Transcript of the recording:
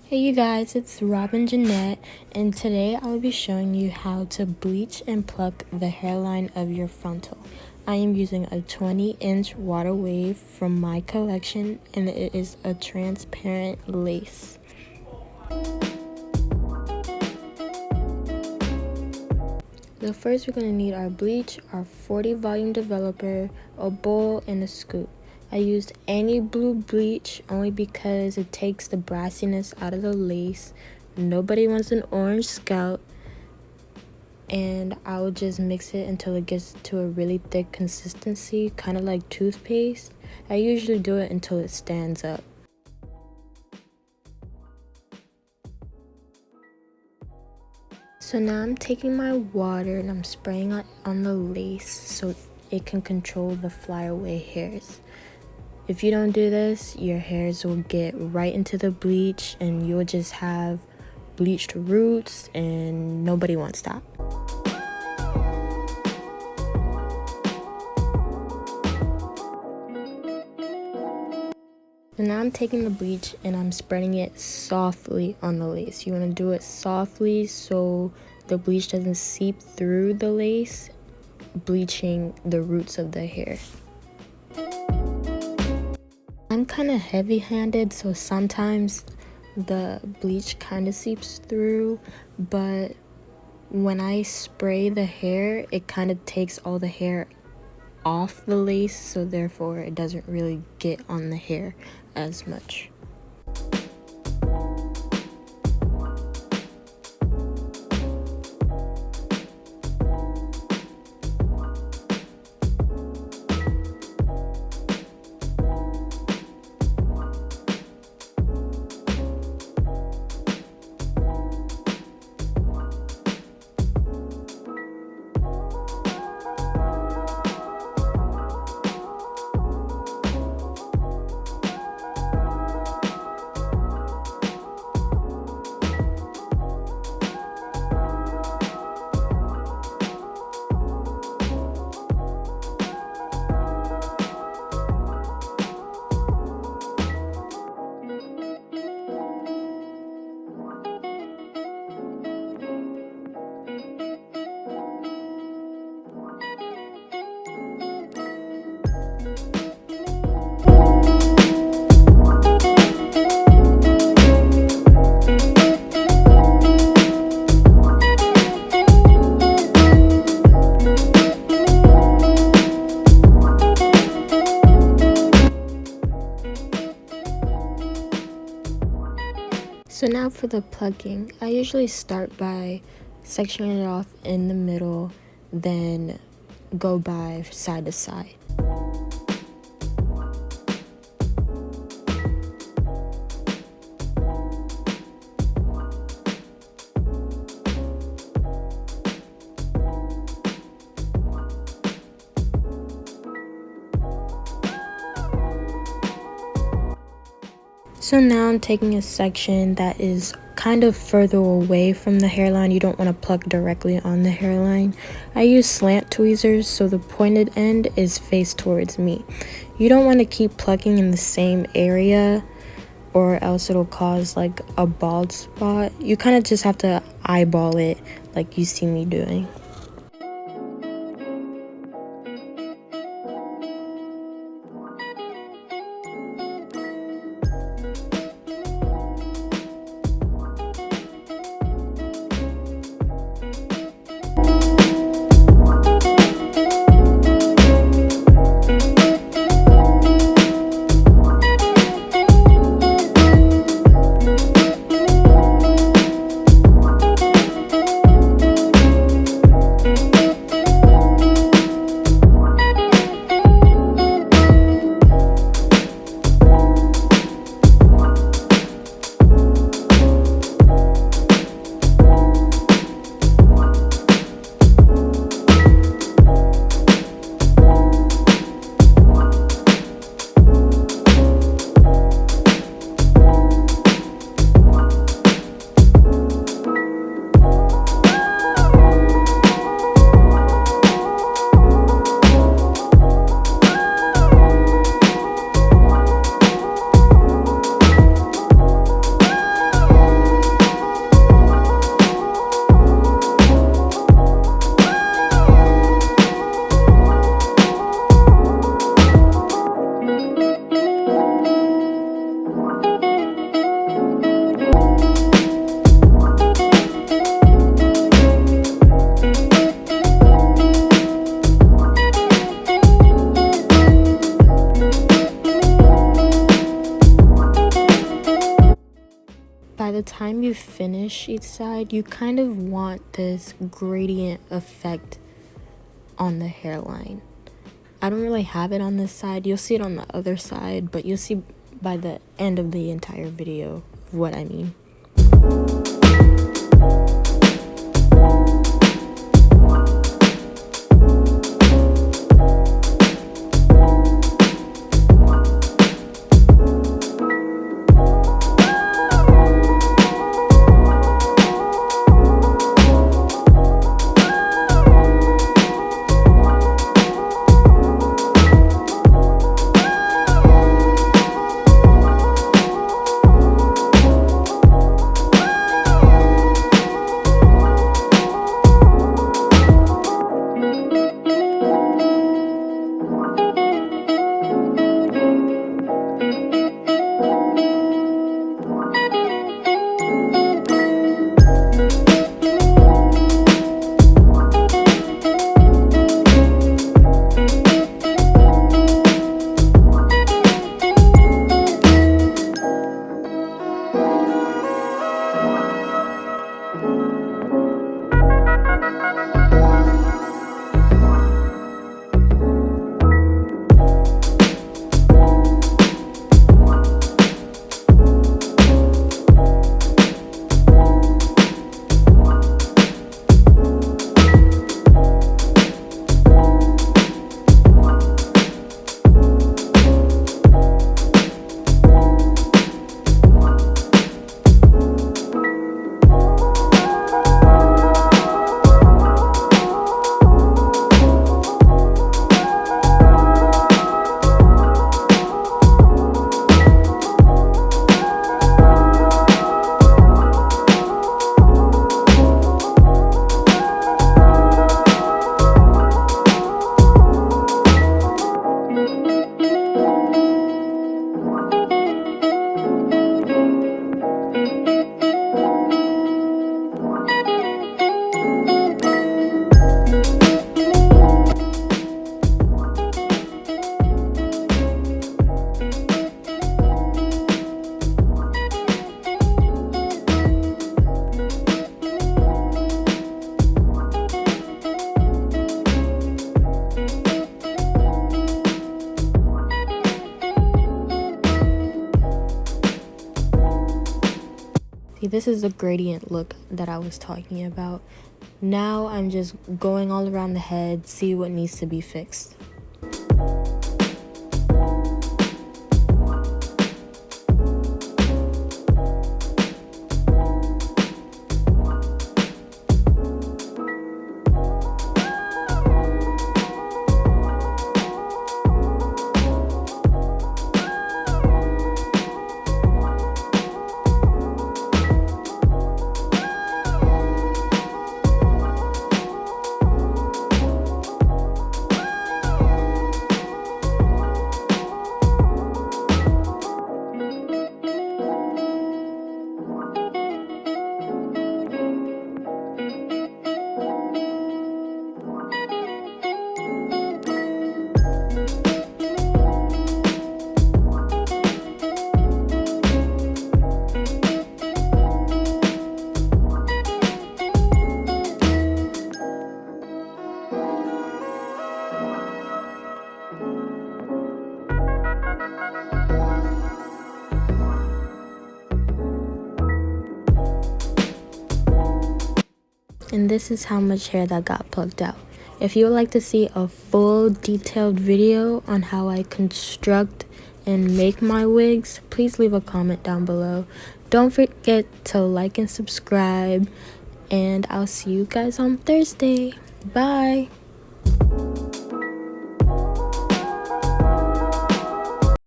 Hey you guys, it's Robin Jeanette, and today I'll be showing you how to bleach and pluck the hairline of your frontal. I am using a 20-inch water wave from my collection, and it is a transparent lace. So first we're going to need our bleach, our 40 volume developer, a bowl, and a scoop. I used any blue bleach only because it takes the brassiness out of the lace. Nobody wants an orange scalp. And I'll just mix it until it gets to a really thick consistency, kind of like toothpaste. I usually do it until it stands up. So now I'm taking my water and I'm spraying it on the lace so it can control the flyaway hairs. If you don't do this, your hairs will get right into the bleach and you'll just have bleached roots, and nobody wants that. So now I'm taking the bleach and I'm spreading it softly on the lace. You want to do it softly so the bleach doesn't seep through the lace, bleaching the roots of the hair. I'm kind of heavy-handed, so sometimes the bleach kind of seeps through, but when I spray the hair, it kind of takes all the hair off the lace, so therefore it doesn't really get on the hair as much. So now for the plucking, I usually start by sectioning it off in the middle, then go by side to side. So now I'm taking a section that is kind of further away from the hairline. You don't want to pluck directly on the hairline. I use slant tweezers so the pointed end is faced towards me. You don't want to keep plucking in the same area or else it'll cause like a bald spot. You kind of just have to eyeball it like you see me doing. by the time you finish each side, you kind of want this gradient effect on the hairline. I don't really have it on this side. You'll see it on the other side, but you'll see by the end of the entire video what I mean. See, this is the gradient look that I was talking about. Now I'm just going all around the head, see what needs to be fixed. And this is how much hair that got plucked out. If you would like to see a full detailed video on how I construct and make my wigs, please leave a comment down below. Don't forget to like and subscribe, and I'll see you guys on Thursday. Bye.